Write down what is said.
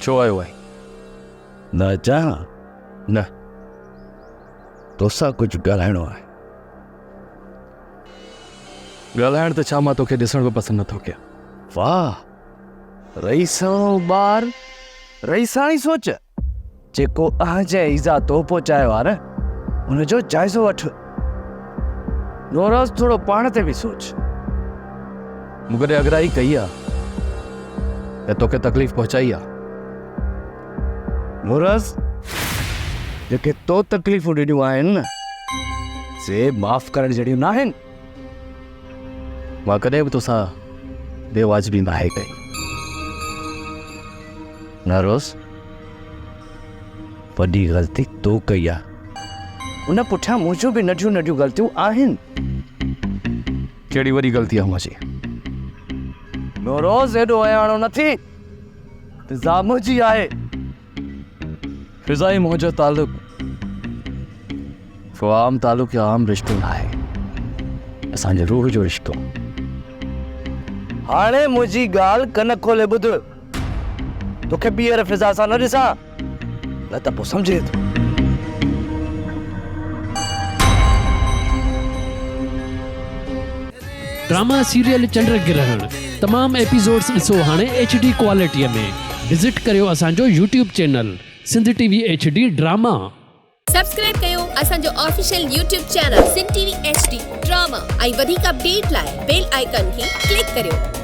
छो आयो आहे? न अचां? न, तोसां कुझु ॻाल्हाइणो आहे। ॻाल्हाइण त छा, मां तोखे ॾिसण बि पसंदि नथो कयां। वाह, रईसाणो ॿार, रईसाणी सोच। जेको अज ईज़ा तो पहुचायो आहे न, हुनजो जाइज़ो वठ। नौरोज़ थोरो पाण ते बि सोच। मूं कॾहिं अगराई कई आहे या तोखे तकलीफ़ पहुचाई आहे? नौरोज़, जेके तो तकलीफ़ूं ॾिनियूं आहिनि न, से माफ़ करण जहिड़ियूं न आहिनि। मां कॾहिं बि तोसां बेवाजिबी नाहे कई। नौरोज़, वॾी ग़लती तो कई आहे। उन पुठियां मुंहिंजूं बि नंढियूं नंढियूं ग़लतियूं आहिनि। कहिड़ी वॾी ग़लती आहे मुंहिंजी? नौरोज़, एॾो अयाणो न थी। फिज़ा मुंहिंजी आहे। फिज़ाई मुंहिंजो तालुक आम तालुक या आम रिश्तो न आहे, असांजे रूह जो रिश्तो। हाणे मुंहिंजी ॻाल्हि कन खोले ॿुध। तोखे ॿीहर फिज़ा सां न ॾिसां, न त पोइ सम्झे थो। ड्रामा सीरियल चंड ग्रहण तमाम एपिसोड्स ॾिसो हाणे HD क्वालिटीअ में। विज़िट करियो असांजो YouTube channel Sindh TV HD drama. Subscribe कयो असांजो official YouTube channel Sindh TV HD drama ऐं वधीक अपडेट लाइ बेल आइकन खे क्लिक करियो।